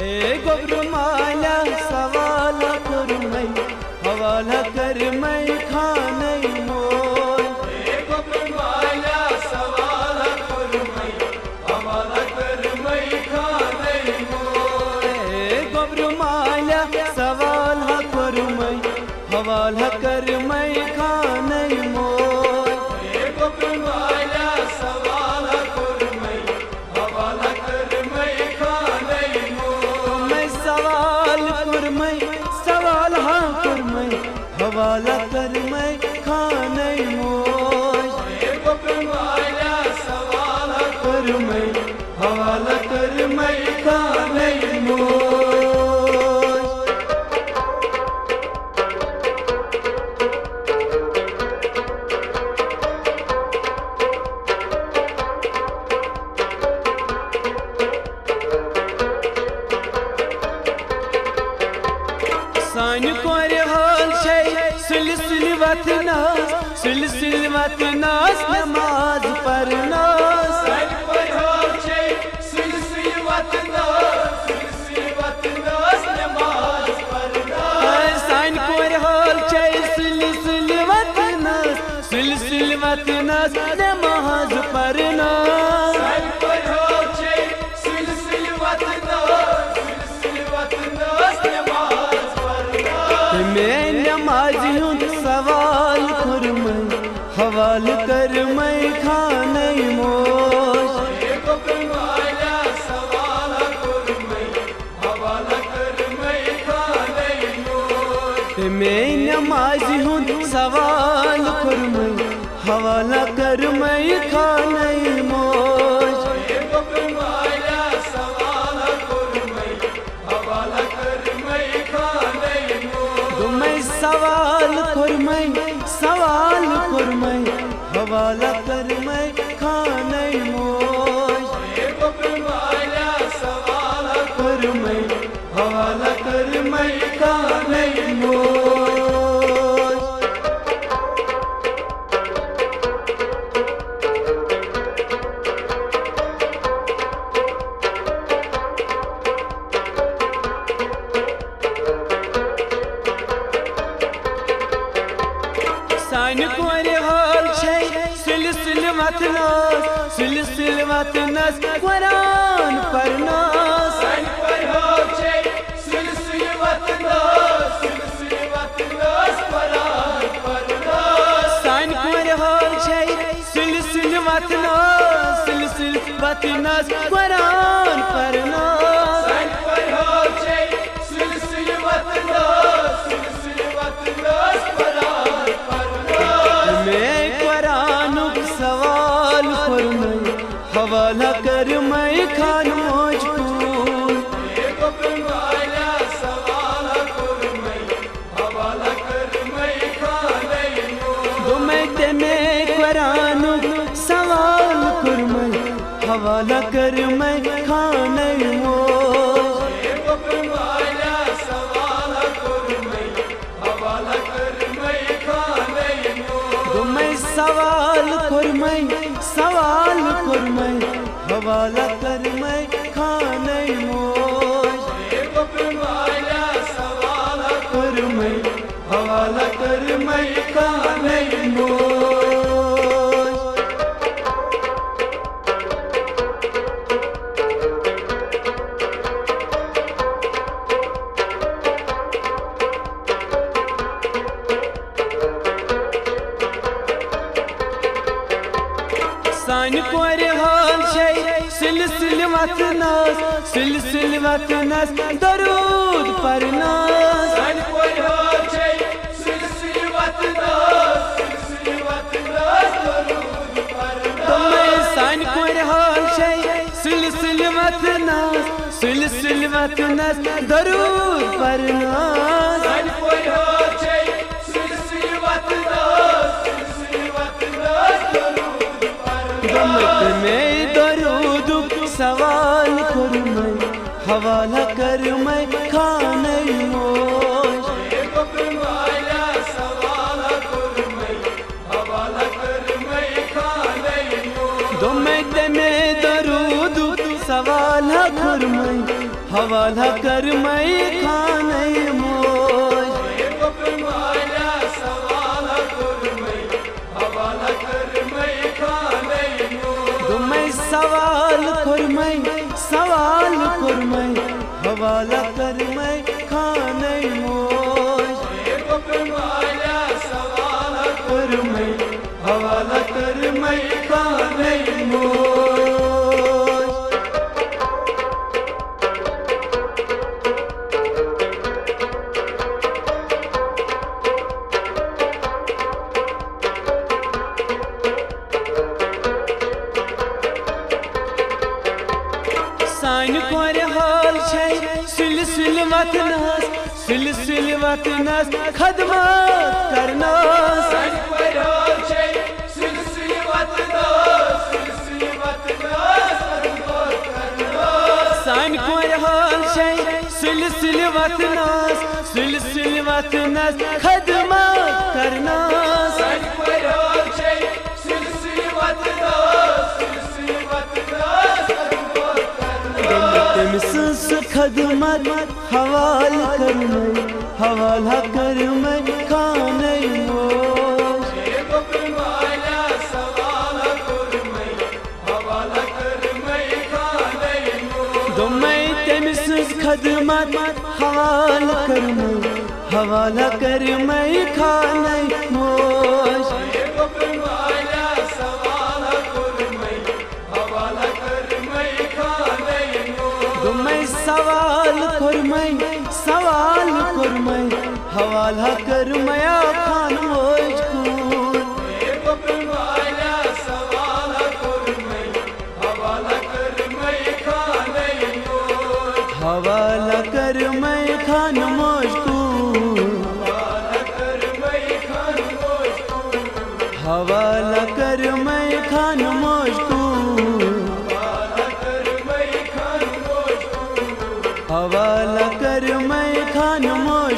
ए गोब्रमाला सवाल करमै हवाला करमै खानै मोल। ए गोब्रमाला सवाल करमै हवाला करमै खानै मोल। ए गोब्रमाला सवाल करमै हवाला करमै खानै मोल। ए गोब्रमाला सवाल करमै हवाला करमै खानै मोल। मैं सवाल करमै सवाल करमै हवाला करमै खानै मोल। ए गोब्रमाला सवाल करमै हवाला करमै खानै मोल। सानि कोर हाल छै सुल वतनास सुल वतनास नमाज परनास। सानि कोर हाल छै सुल वतनास वतनास नमाज परनास। सानि कोर हाल छै सुल वतनास सुल वतनास नमाज परनास। सानि कोर हाल छै सुल वतनास वतनास नमाज परनास। मैं नमाजी हूँ सवाल करमै हवाल करमै खानै मोल। ए गोब्रमाला सवाल करमै हवाला करमै खानै मोल। मैं नमाजी हूँ सवाल करमै हवाला करमै खानै मोल। ए गोब्रमाला सवाल करमै हवाला करमै खानै मोल। मैं सवाल करमै हवाला करमै खानै मोल। ए गोब्रमाला सवाल करमै हवाला करमै खानै मोल। सानि कोर हाल छै सुल वतनास सुल वतनास कुरान परनास। सानि कोर हाल छै सुल वतनास वतनास कुरान परनास। सानि कोर हाल छै सुल वतनास वतनास कुरान परनास। सानि कोर हाल छै सुल वतनास वतनास कुरान परनास। मैं कुरानुक सवाल करमै हवाला करमै खान मजकूर। ए गोब्रमाला सवाल करमै हवाला करमै खानै मोल। मैं तेने कुरानुक सवाल करमै हवाला करमै खानै मोल। ए गोब्रमाला सवाल करमै हवाला करमै खानै मोल। मैं सवाल करमै हवाला करमै खानै मोल। ए गोब्रमाला सवाल करमै हवाला करमै खानै मोल। सानि कोर हाल छै सुल वतनास सुल वतनास दरूद परनास। सानि कोर हाल छै सुल वतनास दरूद परनास। सानि कोर हाल छै सुल वतनास दरूद परनास। सानि कोर हाल छै सुल वतनास दरूद परनास। मैं दरूद सवाल करमै हवाला करमै खानै मोल। ए गोब्रमाला सवाल करमै हवाला करमै खानै मोल। मैं तेने दरूद सवाल हवाला कर मैं खाने मोज तो मैं सवाल कर मैं हवाला कर मैं खाने मोज हवाला कर मैं खाने मोज। सान कोर हाल छे सुल वतनस खदमत करनास सान कोर हाल छे सुल वतनस खदमत करनास तमिस खदमत हवाला कर मैं खाने मोज तो मैं तमिस खदमत हवाला कर मैं खाने मोज तो मैं सवाल कर मैं हवाला कर मैं खान मोज हवाला कर मैं खान मोज हवाला कर मैं खान मोज हवाला कर मैं खान मोज।